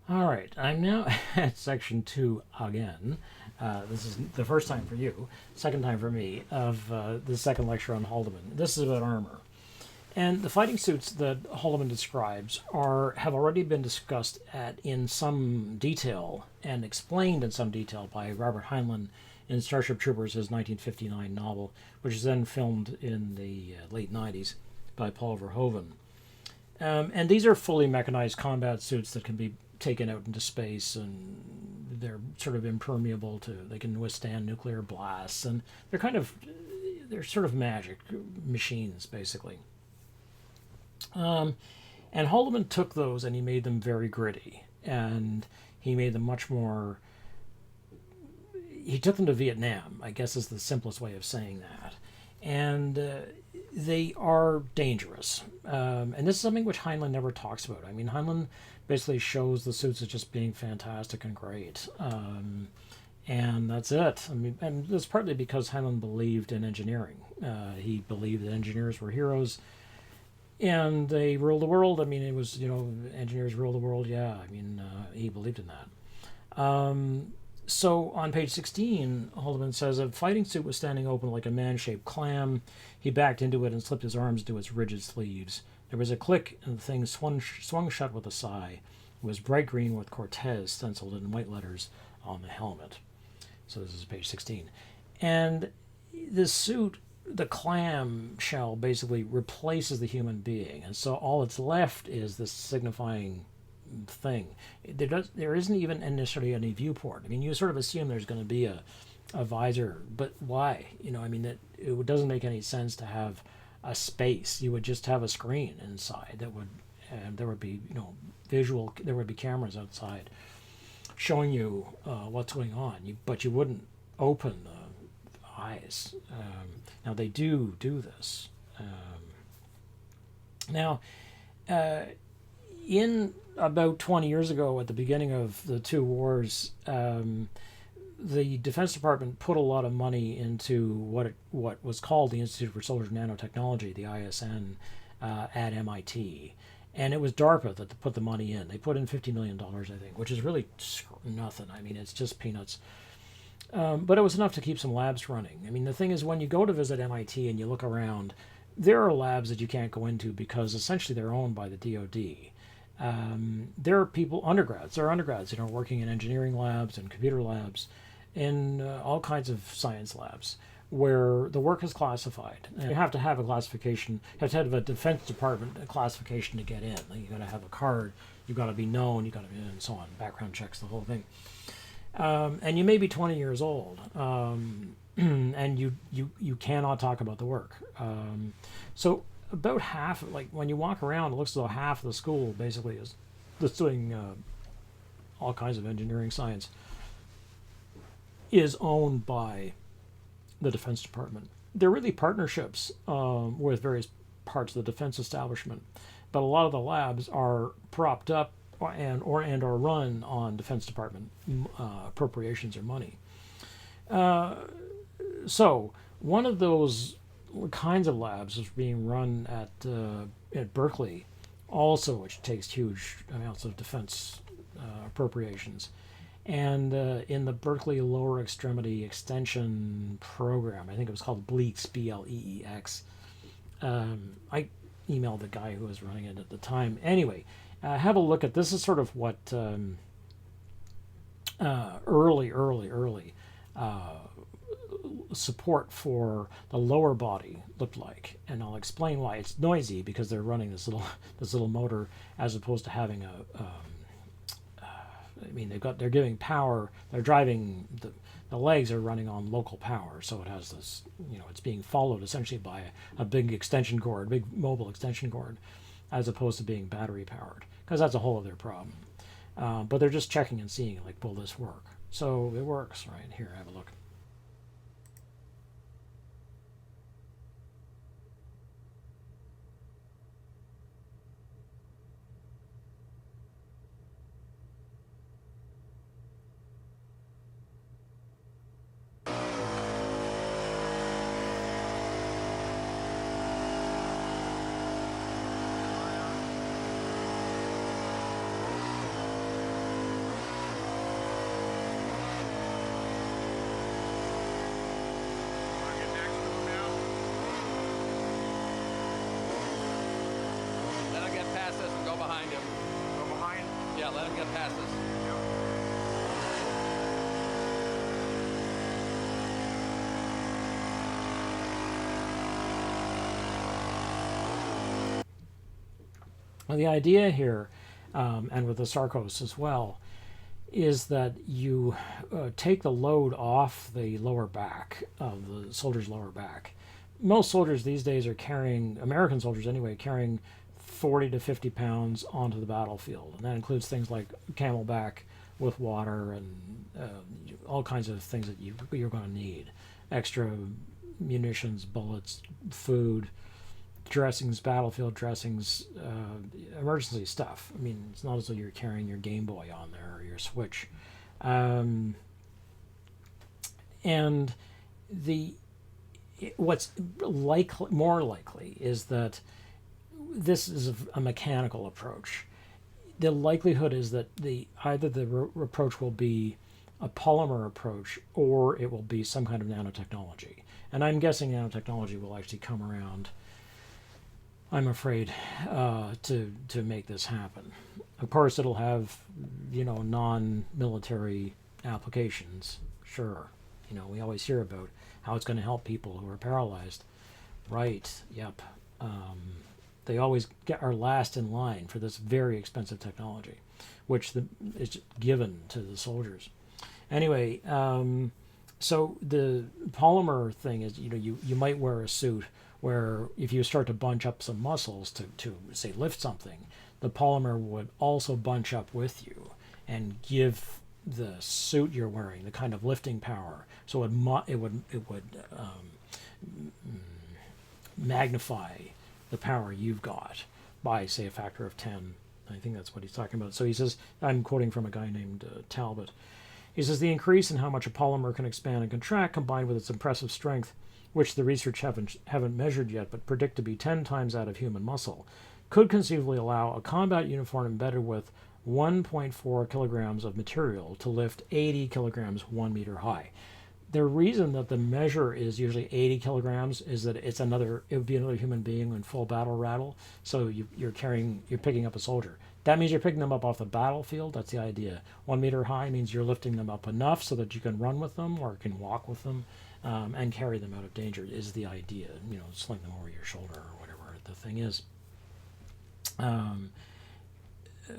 All right, I'm now at section 2 again. This is the first time for you, second time for me, of the second lecture on Haldeman. This is about armor. And the fighting suits that Haldeman describes have already been discussed in some detail and explained in some detail by Robert Heinlein in Starship Troopers, his 1959 novel, which is then filmed in the late 90s by Paul Verhoeven. And these are fully mechanized combat suits that can be taken out into space, and they're sort of impermeable they can withstand nuclear blasts, and they're sort of magic machines, basically. And Haldeman took those and he made them very gritty, and he made them much more. He took them to Vietnam, I guess is the simplest way of saying that, and they are dangerous. And this is something which Heinlein never talks about. I mean, Heinlein basically shows the suits as just being fantastic and great. And that's it. I mean, and it's partly because Heinlein believed in engineering. He believed that engineers were heroes and they ruled the world. I mean, it was, engineers rule the world. Yeah, I mean, he believed in that. So on page 16, Haldeman says, a fighting suit was standing open like a man-shaped clam. He backed into it and slipped his arms into its rigid sleeves. There was a click, and the thing swung shut with a sigh. It was bright green with Cortez stenciled in white letters on the helmet. So this is page 16. And this suit, the clam shell, basically replaces the human being. And so all that's left is this signifying thing. There isn't even necessarily any viewport. I mean, you sort of assume there's going to be a visor, but why? It doesn't make any sense to have a space. You would just have a screen inside and there would be there would be cameras outside showing you what's going on. But you wouldn't open the eyes. Now they do this. In about 20 years ago, at the beginning of the two wars, the Defense Department put a lot of money into what was called the Institute for Solar Nanotechnology, the ISN, at MIT. And it was DARPA that put the money in. They put in $50 million, I think, which is really nothing. I mean, it's just peanuts. But it was enough to keep some labs running. I mean, the thing is, when you go to visit MIT and you look around, there are labs that you can't go into because essentially they're owned by the DoD. There are undergrads, working in engineering labs and computer labs, in all kinds of science labs where the work is classified. And you have to have a classification, you have to have a Defense Department classification to get in. Like, you got to have a card, you got to be known, you got to be, and so on, background checks, the whole thing. And you may be 20 years old, and you cannot talk about the work. So about half, like when you walk around, it looks as though half of the school basically is that's doing all kinds of engineering science is owned by the Defense Department. They're really partnerships with various parts of the defense establishment, but a lot of the labs are propped up or run on Defense Department appropriations or money. So one of those kinds of labs is being run at Berkeley, also, which takes huge amounts of defense appropriations. And in the Berkeley Lower Extremity Extension Program, I think it was called BLEEX, BLEEX. I emailed the guy who was running it at the time. Anyway, have a look at this. Is sort of what early support for the lower body looked like, and I'll explain why. It's noisy because they're running this little motor as opposed to having they're giving power. They're driving the legs are running on local power, so it has this. It's being followed essentially by a big extension cord, big mobile extension cord, as opposed to being battery powered, because that's a whole other problem. But they're just checking and seeing, like, will this work? So it works, right? Here, have a look. let him get past us. Well, the idea here, and with the Sarcos as well, is that you take the load off the lower back of the soldier's lower back. Most soldiers these days are carrying, American soldiers anyway, carrying 40 to 50 pounds onto the battlefield. And that includes things like camelback with water and all kinds of things that you're going to need. Extra munitions, bullets, food, dressings, battlefield dressings, emergency stuff. I mean, it's not as though you're carrying your Game Boy on there or your Switch. And what's more likely is that this is a mechanical approach. The likelihood is that either the approach will be a polymer approach or it will be some kind of nanotechnology. And I'm guessing nanotechnology will actually come around, I'm afraid, to make this happen. Of course, it'll have, non-military applications. Sure, we always hear about how it's going to help people who are paralyzed. Right? Yep. They always are last in line for this very expensive technology, which is given to the soldiers. Anyway, so the polymer thing is, you might wear a suit where if you start to bunch up some muscles to say lift something, the polymer would also bunch up with you and give the suit you're wearing the kind of lifting power. So it would magnify the power you've got by, say, a factor of 10. I think that's what he's talking about. So he says, I'm quoting from a guy named Talbot. He says, the increase in how much a polymer can expand and contract, combined with its impressive strength, which the research haven't measured yet, but predict to be 10 times that of human muscle, could conceivably allow a combat uniform embedded with 1.4 kilograms of material to lift 80 kilograms 1 meter high. The reason that the measure is usually 80 kilograms is that it would be another human being in full battle rattle. So you're picking up a soldier. That means you're picking them up off the battlefield. That's the idea. 1 meter high means you're lifting them up enough so that you can run with them or can walk with them and carry them out of danger is the idea. Sling them over your shoulder or whatever the thing is.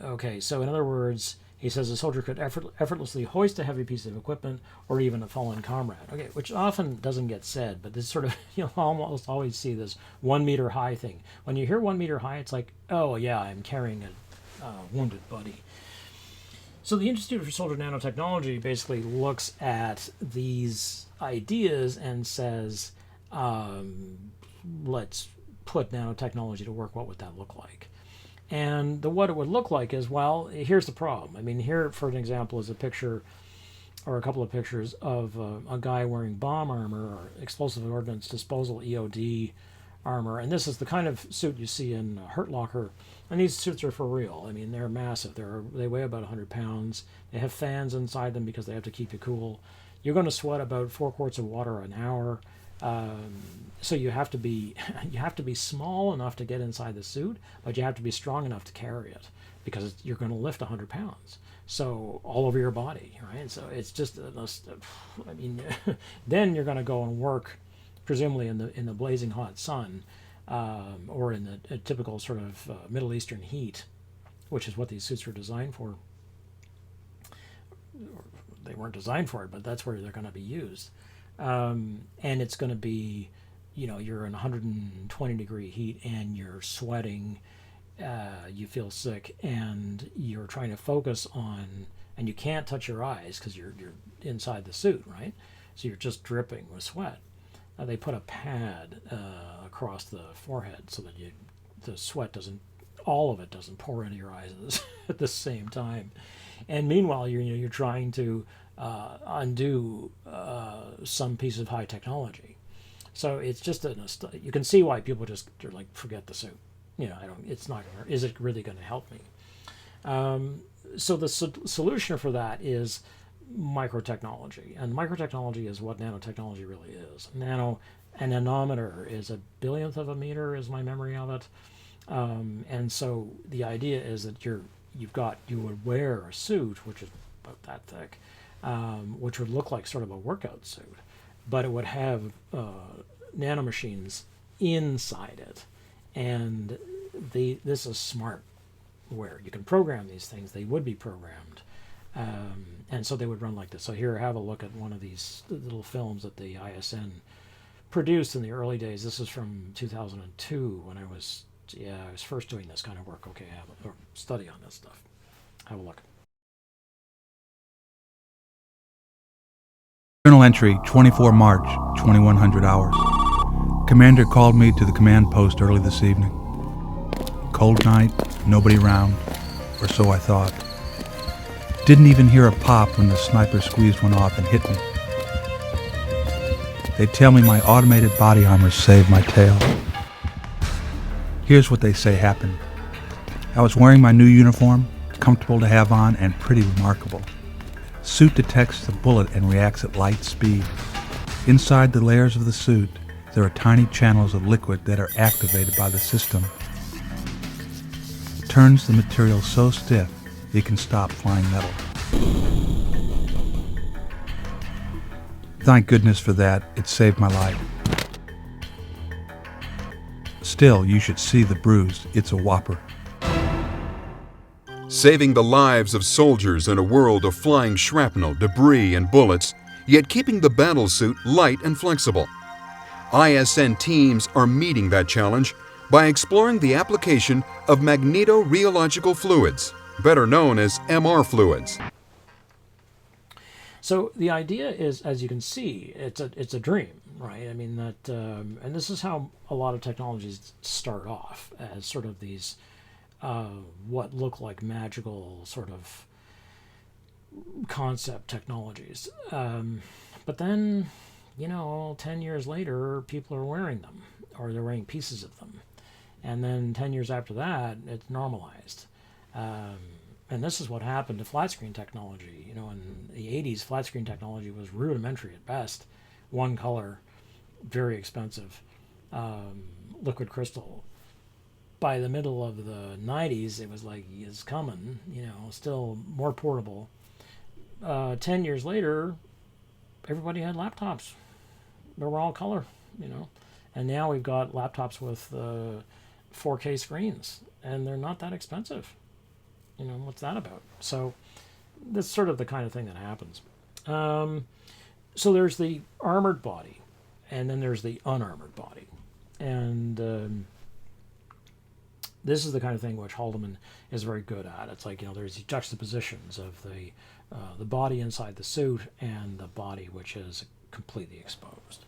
Okay, so in other words, he says a soldier could effortlessly hoist a heavy piece of equipment or even a fallen comrade. Okay, which often doesn't get said, but this sort of, almost always see this 1 meter high thing. When you hear 1 meter high, it's like, oh yeah, I'm carrying a wounded buddy. So the Institute for Soldier Nanotechnology basically looks at these ideas and says, let's put nanotechnology to work. What would that look like? And what it would look like is, well, here's the problem. I mean, here, for an example, is a picture or a couple of pictures of a guy wearing bomb armor or explosive ordnance disposal EOD armor. And this is the kind of suit you see in Hurt Locker. And these suits are for real. I mean, they're massive. They weigh about 100 pounds. They have fans inside them because they have to keep you cool. You're going to sweat about 4 quarts of water an hour. So you have to be small enough to get inside the suit, but you have to be strong enough to carry it because you're going to lift 100 pounds. So all over your body, right? So it's just, I mean, then you're going to go and work, presumably in the blazing hot sun, or in the typical sort of Middle Eastern heat, which is what these suits are designed for. They weren't designed for it, but that's where they're going to be used. And it's going to be, you're in 120 degree heat and you're sweating, you feel sick, and you're trying to focus on, and you can't touch your eyes because you're inside the suit, right? So you're just dripping with sweat. They put a pad across the forehead so that the sweat all of it doesn't pour into your eyes at the same time. And meanwhile, you're trying to undo some piece of high technology. So it's just you can see why people they're like, forget the suit. Is it really going to help me? So the solution for that is microtechnology, and microtechnology is what nanotechnology really is. A nanometer is a billionth of a meter, is my memory of it. And so the idea is that you would wear a suit which is about that thick, which would look like sort of a workout suit, but it would have nanomachines inside it, and this is smart where you can program these things. They would be programmed, and so they would run like this. So here, have a look at one of these little films that the ISN produced in the early days. This is from 2002 when I was first doing this kind of work. Okay, have a study on this stuff. Have a look. Journal entry 24 March, 2100 hours. Commander called me to the command post early this evening. Cold night, nobody around, or so I thought. Didn't even hear a pop when the sniper squeezed one off and hit me. They tell me my automated body armor saved my tail. Here's what they say happened. I was wearing my new uniform, comfortable to have on and pretty remarkable. Suit detects the bullet and reacts at light speed. Inside the layers of the suit, there are tiny channels of liquid that are activated by the system. It turns the material so stiff it can stop flying metal. Thank goodness for that, it saved my life. Still, you should see the bruise, it's a whopper. Saving the lives of soldiers in a world of flying shrapnel, debris, and bullets, yet keeping the battlesuit light and flexible. ISN teams are meeting that challenge by exploring the application of magnetorheological fluids, better known as MR fluids. So the idea is, as you can see, it's a dream, right? I mean that, and this is how a lot of technologies start off, as sort of these what look like magical sort of concept technologies. But then, 10 years later, people are wearing them, or they're wearing pieces of them. And then 10 years after that, it's normalized. And this is what happened to flat screen technology. In the 80s, flat screen technology was rudimentary at best. One color, very expensive, liquid crystal. By the middle of the 90s, it was like, it's coming, still more portable. 10 years later, everybody had laptops. They were all color, And now we've got laptops with 4K screens, and they're not that expensive. What's that about? So that's sort of the kind of thing that happens. So there's the armored body, and then there's the unarmored body. And this is the kind of thing which Haldeman is very good at. It's like, there's these juxtapositions of the body inside the suit and the body which is completely exposed.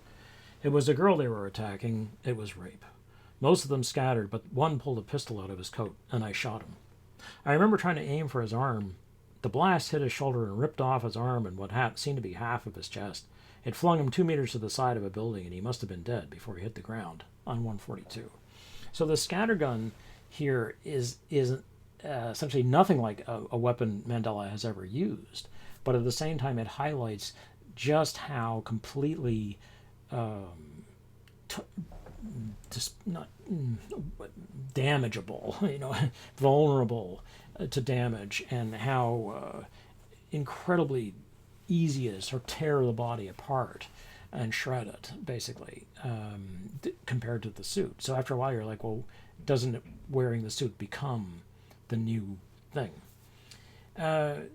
It was a girl they were attacking. It was rape. Most of them scattered, but one pulled a pistol out of his coat, and I shot him. I remember trying to aim for his arm. The blast hit his shoulder and ripped off his arm and what seemed to be half of his chest. It flung him 2 meters to the side of a building, and he must have been dead before he hit the ground on 142. So the scattergun here is essentially nothing like a weapon Mandela has ever used, but at the same time it highlights just how completely just not damageable, vulnerable to damage, and how incredibly easy it is to tear the body apart and shred it, basically, compared to the suit. So after a while, you're like, well, doesn't wearing the suit become the new thing? The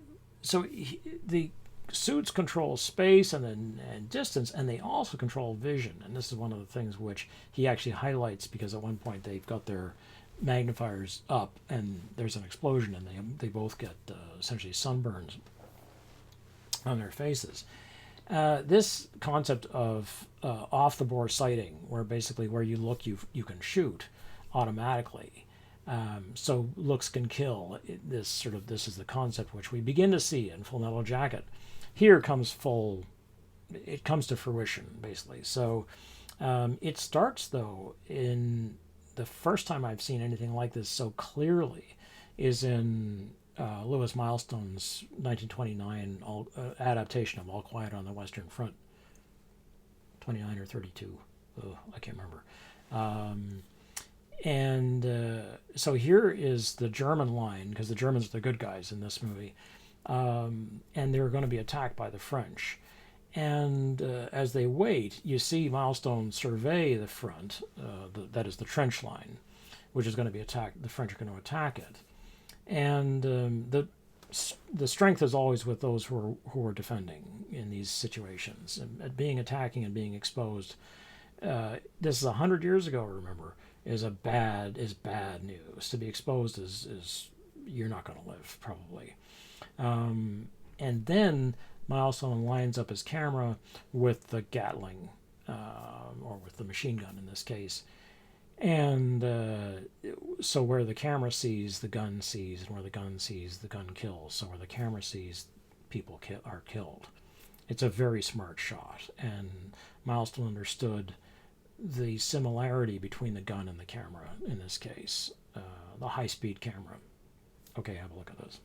suits control space and distance, and they also control vision. And this is one of the things which he actually highlights, because at one point they've got their magnifiers up and there's an explosion, and they both get essentially sunburns on their faces. This concept of off-the-bore sighting, where basically where you look, you can shoot automatically. So looks can kill. This is the concept which we begin to see in Full Metal Jacket. Here comes to fruition, basically. So it starts, though, in the first time I've seen anything like this so clearly is in Lewis Milestone's 1929 adaptation of All Quiet on the Western Front. 29 or 32. I can't remember. And so here is the German line, because the Germans are the good guys in this movie, and they're going to be attacked by the French. And as they wait, you see Milestone survey the front, that is the trench line, which is going to be attacked. The French are going to attack it. And the strength is always with those who are defending in these situations. And at being attacking and being exposed, this is 100 years ago, remember, is bad news. To be exposed is you're not going to live, probably. And then Milestone lines up his camera with the Gatling, or with the machine gun in this case. And so where the camera sees, the gun sees, and where the gun sees, the gun kills. So where the camera sees, people are killed. It's a very smart shot, and Milestone understood the similarity between the gun and the camera in this case, the high-speed camera. Okay, have a look at this.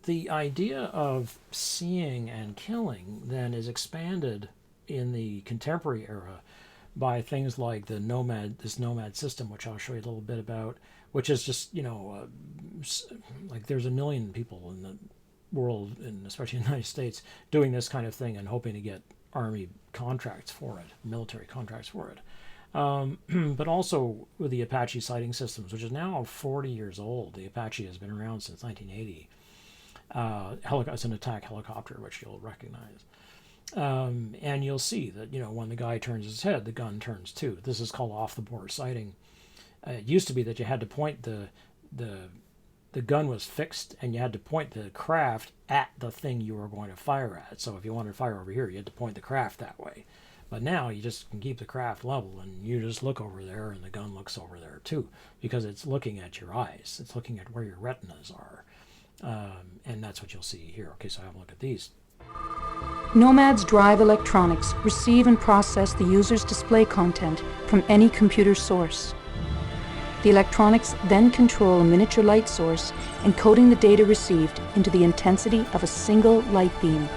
The idea of seeing and killing then is expanded in the contemporary era by things like this nomad system, which I'll show you a little bit about, which is just, like there's a million people in the world, and especially in the United States, doing this kind of thing and hoping to get army contracts for it, military contracts for it. But also with the Apache sighting systems, which is now 40 years old. The Apache has been around since 1980. It's an attack helicopter, which you'll recognize. And you'll see that, when the guy turns his head, the gun turns too. This is called off-the-bore sighting. It used to be that you had to point the gun was fixed, and you had to point the craft at the thing you were going to fire at. So if you wanted to fire over here, you had to point the craft that way. But now you just can keep the craft level, and you just look over there, and the gun looks over there too, because it's looking at your eyes. It's looking at where your retinas are. And that's what you'll see here. Okay, so have a look at these. Nomad's drive electronics receive and process the user's display content from any computer source. The electronics then control a miniature light source, encoding the data received into the intensity of a single light beam.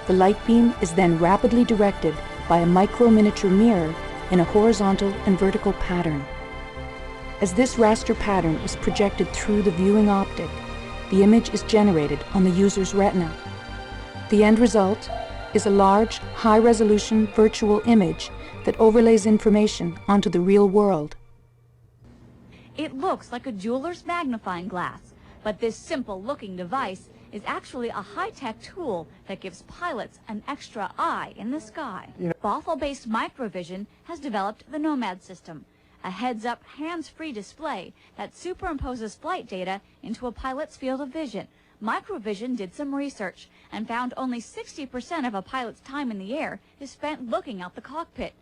The light beam is then rapidly directed by a micro-miniature mirror in a horizontal and vertical pattern. As this raster pattern is projected through the viewing optic, the image is generated on the user's retina. The end result is a large, high-resolution virtual image that overlays information onto the real world. It looks like a jeweler's magnifying glass, but this simple-looking device is actually a high-tech tool that gives pilots an extra eye in the sky. Bothell-based Microvision has developed the Nomad system, a heads-up, hands-free display that superimposes flight data into a pilot's field of vision. Microvision did some research and found only 60% of a pilot's time in the air is spent looking out the cockpit,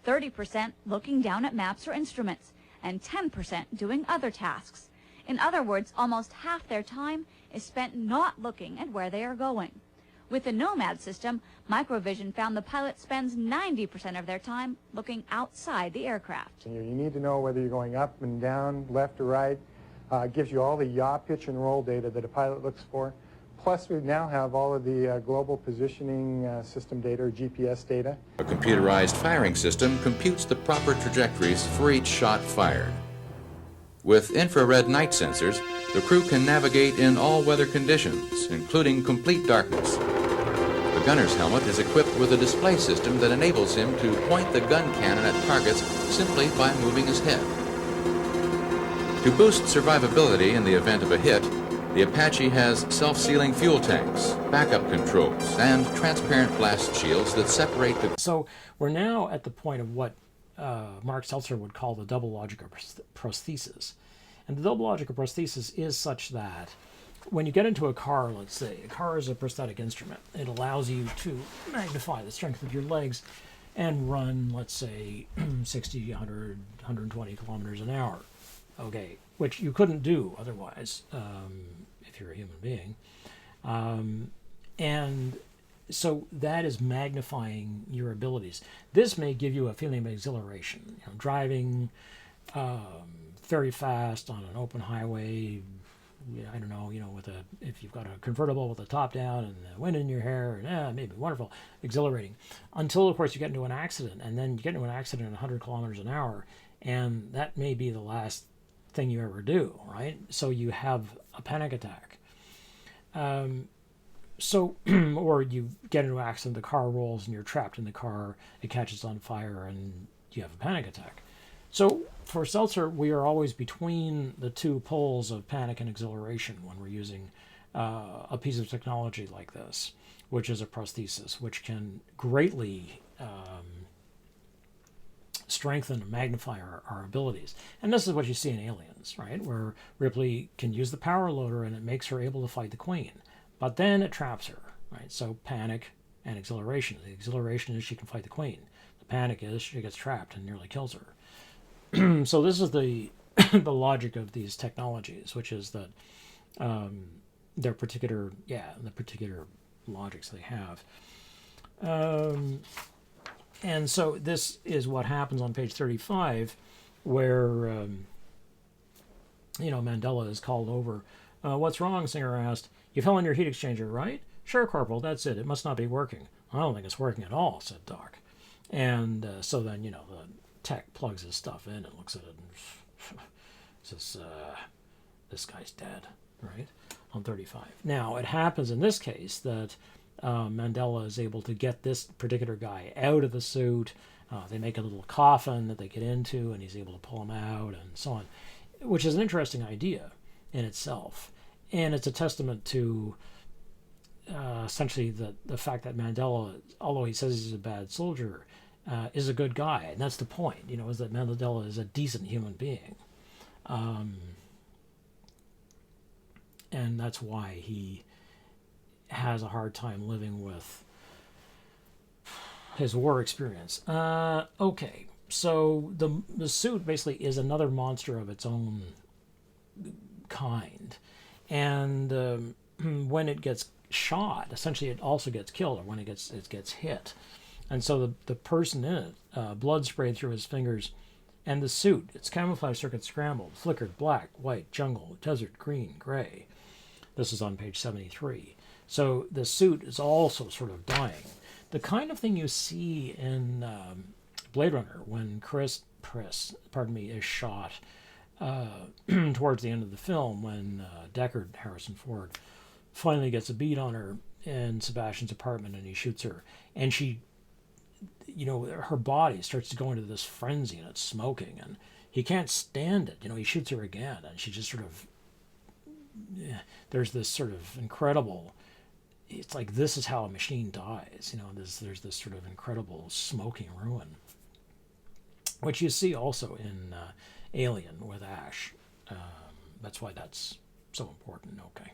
30% looking down at maps or instruments, and 10% doing other tasks. In other words, almost half their time is spent not looking at where they are going. With the Nomad system, Microvision found the pilot spends 90% of their time looking outside the aircraft. You need to know whether you're going up and down, left or right. It gives you all the yaw, pitch, and roll data that a pilot looks for. Plus, we now have all of the global positioning system data, or GPS data. A computerized firing system computes the proper trajectories for each shot fired. With infrared night sensors, the crew can navigate in all weather conditions, including complete darkness. The gunner's helmet is equipped with a display system that enables him to point the gun cannon at targets simply by moving his head. To boost survivability in the event of a hit, the Apache has self-sealing fuel tanks, backup controls, and transparent blast shields that separate the... So we're now at the point of what Mark Seltzer would call the double logic of prosthesis. And the double logic of prosthesis is such that when you get into a car, let's say, a car is a prosthetic instrument. It allows you to magnify the strength of your legs and run, let's say, 60, 100, 120 kilometers an hour. Okay, which you couldn't do otherwise if you're a human being. And so that is magnifying your abilities. This may give you a feeling of exhilaration. Driving very fast on an open highway, I don't know, if you've got a convertible with the top down and the wind in your hair, maybe wonderful, exhilarating. Until, of course, you get into an accident, and then you get into an accident at 100 kilometers an hour, and that may be the last thing you ever do, right? So you have a panic attack. Or you get into an accident, the car rolls and you're trapped in the car, it catches on fire, and you have a panic attack. So for Seltzer, we are always between the two poles of panic and exhilaration when we're using a piece of technology like this, which is a prosthesis, which can greatly strengthen and magnify our abilities. And this is what you see in Aliens, right? Where Ripley can use the power loader and it makes her able to fight the Queen. But then it traps her, right? So panic and exhilaration. The exhilaration is she can fight the Queen. The panic is she gets trapped and nearly kills her. So this is the the logic of these technologies, which is that the particular logics they have. And so this is what happens on page 35, where Mandela is called over. What's wrong? Singer asked. You fell on your heat exchanger, right? Sure, Corporal, that's it. It must not be working. I don't think it's working at all, said Doc. And so then, the tech plugs his stuff in and looks at it and says, this guy's dead, right? On 35. Now, it happens in this case that Mandela is able to get this particular guy out of the suit. They make a little coffin that they get into, and he's able to pull him out and so on, which is an interesting idea in itself. And it's a testament to essentially the fact that Mandela, although he says he's a bad soldier, is a good guy. And that's the point, is that Mandela is a decent human being. And that's why he has a hard time living with his war experience. Okay, so the suit basically is another monster of its own kind. And when it gets shot, essentially it also gets killed, or when it gets hit. And so the person in it, blood sprayed through his fingers, and the suit, its camouflage circuit scrambled, flickered black, white, jungle, desert, green, gray. This is on page 73. So the suit is also sort of dying. The kind of thing you see in Blade Runner when Chris is shot towards the end of the film, when Deckard, Harrison Ford, finally gets a beat on her in Sebastian's apartment and he shoots her. And she, her body starts to go into this frenzy and it's smoking and he can't stand it. He shoots her again and she just sort of, there's this sort of incredible, it's like this is how a machine dies. There's this sort of incredible smoking ruin, which you see also in Alien with Ash. That's why that's so important. Okay.